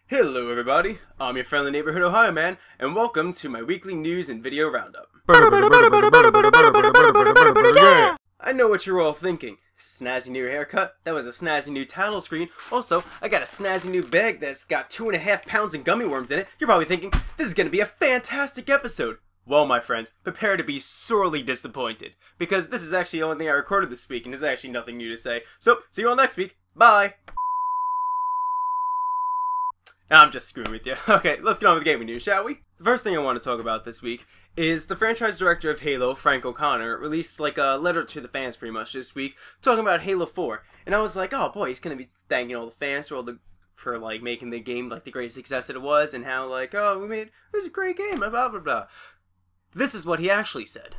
Hello everybody, I'm your friendly neighborhood Ohioman, and welcome to my weekly news and video roundup. I know what you're all thinking. Snazzy new haircut, that was a snazzy new title screen, also, I got a snazzy new bag that's got 2.5 pounds of gummy worms in it. You're probably thinking, this is gonna be a fantastic episode. Well, my friends, prepare to be sorely disappointed, because this is actually the only thing I recorded this week, and there's actually nothing new to say. So, see you all next week. Bye! I'm just screwing with you. Okay, let's get on with the gaming news, shall we? The first thing I want to talk about this week is the franchise director of Halo, Frank O'Connor, released like a letter to the fans pretty much this week, talking about Halo 4. And I was like, oh boy, he's gonna be thanking all the fans for like making the game like the great success that it was, and how like, oh, it was a great game, blah blah blah. This is what he actually said.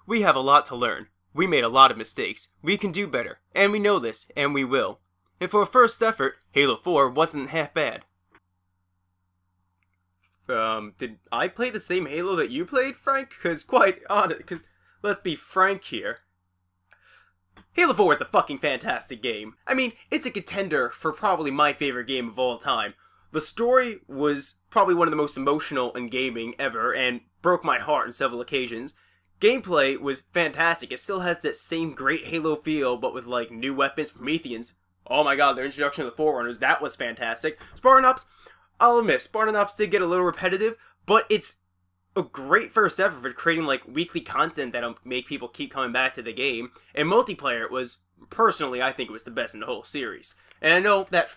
We have a lot to learn. We made a lot of mistakes. We can do better, and we know this, and we will. And for a first effort, Halo 4 wasn't half bad. Did I play the same Halo that you played, Frank? Because quite honest, because let's be frank here. Halo 4 is a fucking fantastic game. I mean, it's a contender for probably my favorite game of all time. The story was probably one of the most emotional in gaming ever, and broke my heart on several occasions. Gameplay was fantastic. It still has that same great Halo feel, but with like new weapons, Prometheans. Oh my god, their introduction to the Forerunners, that was fantastic. Spartan Ops, I'll admit, Spartan Ops did get a little repetitive, but it's a great first effort for creating like weekly content that'll make people keep coming back to the game. And multiplayer was, personally, I think it was the best in the whole series. And I know that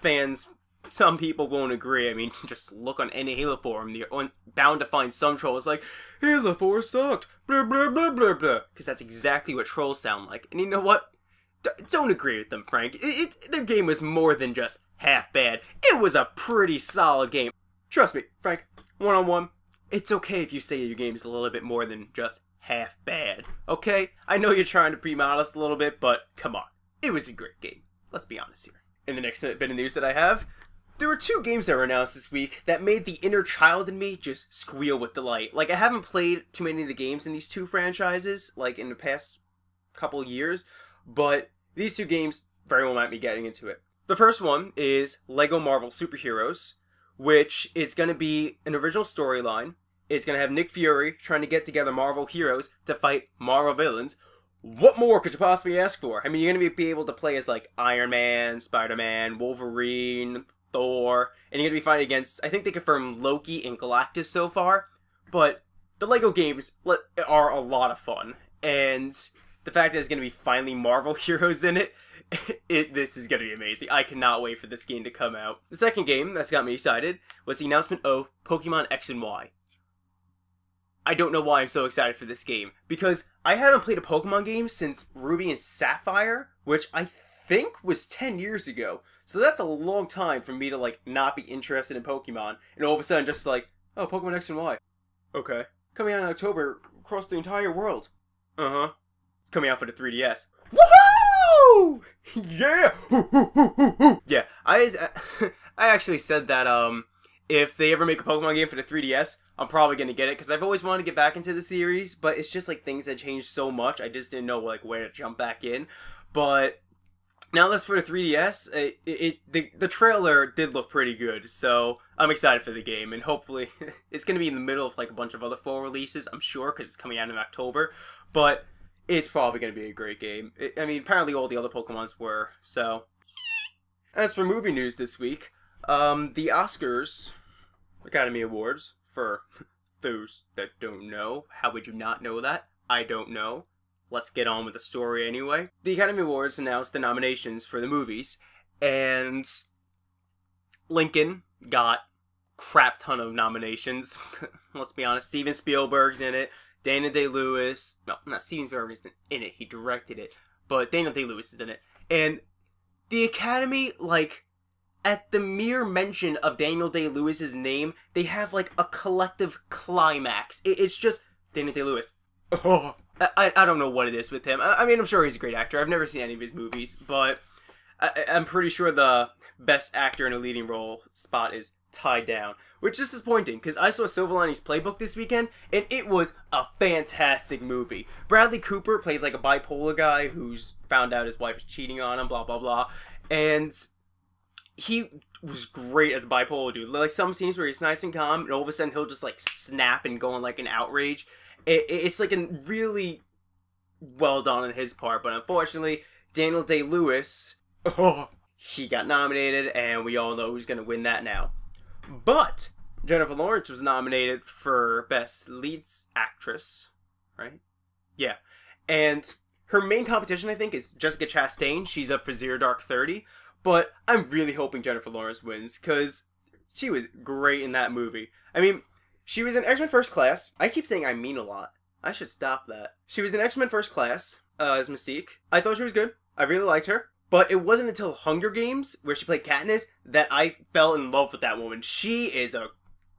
some people won't agree. I mean, just look on any Halo forum, you're bound to find some trolls like, Halo 4 sucked, blah blah blah blah blah. Because that's exactly what trolls sound like. And you know what? Don't agree with them, Frank. Their game was more than just half bad. It was a pretty solid game. Trust me, Frank, one-on-one, it's okay if you say your game's a little bit more than just half bad, okay? I know you're trying to be modest a little bit, but come on. It was a great game. Let's be honest here. In the next bit of news that I have, there were 2 games that were announced this week that made the inner child in me just squeal with delight. Like, I haven't played too many of the games in these 2 franchises, like, in the past couple years, but these 2 games very well might be getting into it. The first one is LEGO Marvel Superheroes, which is going to be an original storyline. It's going to have Nick Fury trying to get together Marvel heroes to fight Marvel villains. What more could you possibly ask for? I mean, you're going to be able to play as like Iron Man, Spider-Man, Wolverine, Thor, and you're going to be fighting against, I think they confirmed Loki and Galactus so far, but the LEGO games are a lot of fun, and the fact that there's going to be finally Marvel heroes in it, this is going to be amazing. I cannot wait for this game to come out. The second game that's got me excited was the announcement of Pokemon X and Y. I don't know why I'm so excited for this game, because I haven't played a Pokemon game since Ruby and Sapphire, which I think was 10 years ago. So that's a long time for me to like not be interested in Pokemon, and all of a sudden just like, oh, Pokemon X and Y. Okay. Coming out in October across the entire world. Uh-huh. It's coming out for the 3DS. Woohoo! Yeah! Yeah, I actually said that if they ever make a Pokemon game for the 3DS, I'm probably gonna get it, because I've always wanted to get back into the series, but it's just like things had changed so much, I just didn't know like where to jump back in. But now that's for the 3DS, the trailer did look pretty good, so I'm excited for the game, and hopefully it's gonna be in the middle of like a bunch of other fall releases, I'm sure, because it's coming out in October, but it's probably going to be a great game. I mean, apparently all the other Pokemons were, so. As for movie news this week, the Oscars, Academy Awards, for those that don't know, how would you not know that? I don't know. Let's get on with the story anyway. The Academy Awards announced the nominations for the movies, and Lincoln got crap ton of nominations. Let's be honest, Steven Spielberg's in it. Dae-Lewis, no, not Steven Spielberg isn't in it, he directed it, but Dae-Lewis is in it. And the Academy, like, at the mere mention of Daniel Day-Lewis's name, they have, like, a collective climax. It's just, Daniel Day-Lewis. Oh, I don't know what it is with him. I mean, I'm sure he's a great actor. I've never seen any of his movies, but I'm pretty sure the best actor in a leading role spot is tied down. Which is disappointing, because I saw Silver Linings Playbook this weekend, and it was a fantastic movie. Bradley Cooper played like a bipolar guy who's found out his wife is cheating on him, blah blah blah. And he was great as a bipolar dude. Like, some scenes where he's nice and calm, and all of a sudden he'll just, like, snap and go on, like, an outrage. It's, like, a really well done on his part, but unfortunately, Dae-Lewis, he got nominated, and we all know who's gonna win that now. But Jennifer Lawrence was nominated for Best Lead Actress, right? Yeah. And her main competition, I think, is Jessica Chastain. She's up for Zero Dark 30. But I'm really hoping Jennifer Lawrence wins, because she was great in that movie. I mean, she was in X-Men First Class. I keep saying I mean a lot. I should stop that. She was in X-Men First Class as Mystique. I thought she was good. I really liked her. But it wasn't until Hunger Games, where she played Katniss, that I fell in love with that woman. She is a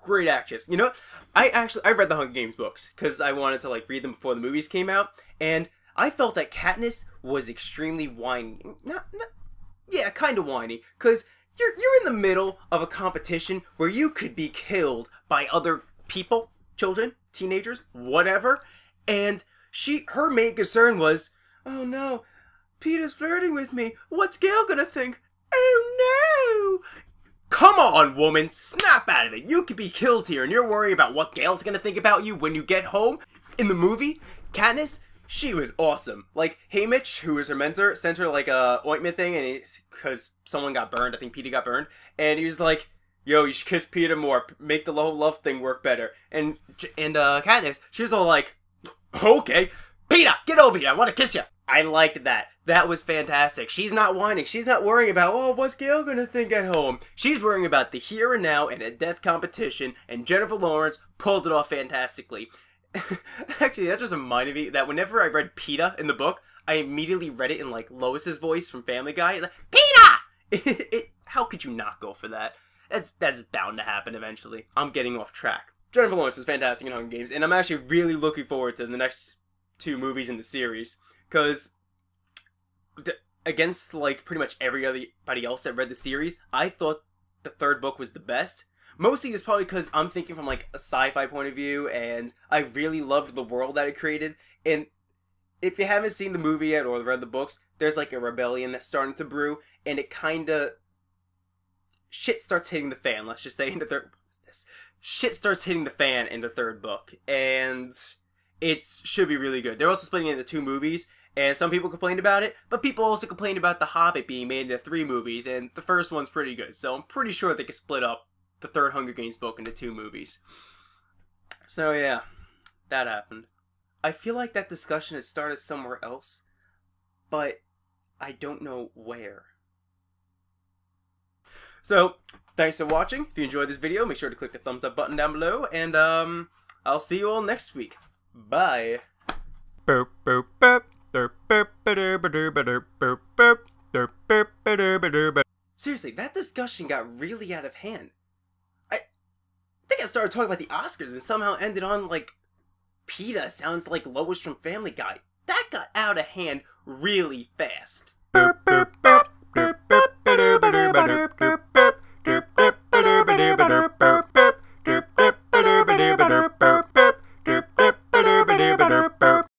great actress. You know what? I read the Hunger Games books, because I wanted to, like, read them before the movies came out. And I felt that Katniss was extremely whiny. Yeah, kind of whiny, because you're in the middle of a competition where you could be killed by other people, children, teenagers, whatever, and her main concern was, oh no, Peter's flirting with me, what's Gail gonna think? Oh no! Come on, woman, snap out of it. You could be killed here, and you're worried about what Gail's gonna think about you when you get home. In the movie, Katniss, she was awesome. Like, Haymitch, who was her mentor, sent her, like, a ointment thing, and because someone got burned, I think Peter got burned, and he was like, yo, you should kiss Peter more, make the whole love thing work better. And Katniss, she was all like, okay, Peter, get over here, I want to kiss you. I liked that. That was fantastic. She's not whining. She's not worrying about, oh, what's Gail gonna think at home? She's worrying about the here and now and a death competition, and Jennifer Lawrence pulled it off fantastically. Actually, that just reminded me that whenever I read PETA in the book, I immediately read it in, like, Lois's voice from Family Guy. Like, PETA! How could you not go for that? That's bound to happen eventually. I'm getting off track. Jennifer Lawrence is fantastic in Hunger Games, and I'm actually really looking forward to the next 2 movies in the series, because against, like, pretty much everybody else that read the series, I thought the 3rd book was the best. Mostly it's probably because I'm thinking from, like, a sci-fi point of view, and I really loved the world that it created. And if you haven't seen the movie yet or read the books, there's, like, a rebellion that's starting to brew, and it kinda... shit starts hitting the fan, let's just say, in the third... Shit starts hitting the fan in the 3rd book, and it should be really good. They're also splitting it into 2 movies, and some people complained about it, but people also complained about The Hobbit being made into 3 movies, and the first one's pretty good, so I'm pretty sure they could split up the 3rd Hunger Games book into 2 movies. So yeah, that happened. I feel like that discussion had started somewhere else, but I don't know where. So, thanks for watching. If you enjoyed this video, make sure to click the thumbs up button down below, and I'll see you all next week. Bye! Seriously, that discussion got really out of hand. I think I started talking about the Oscars and somehow ended on, like, PETA sounds like Lois from Family Guy. That got out of hand really fast.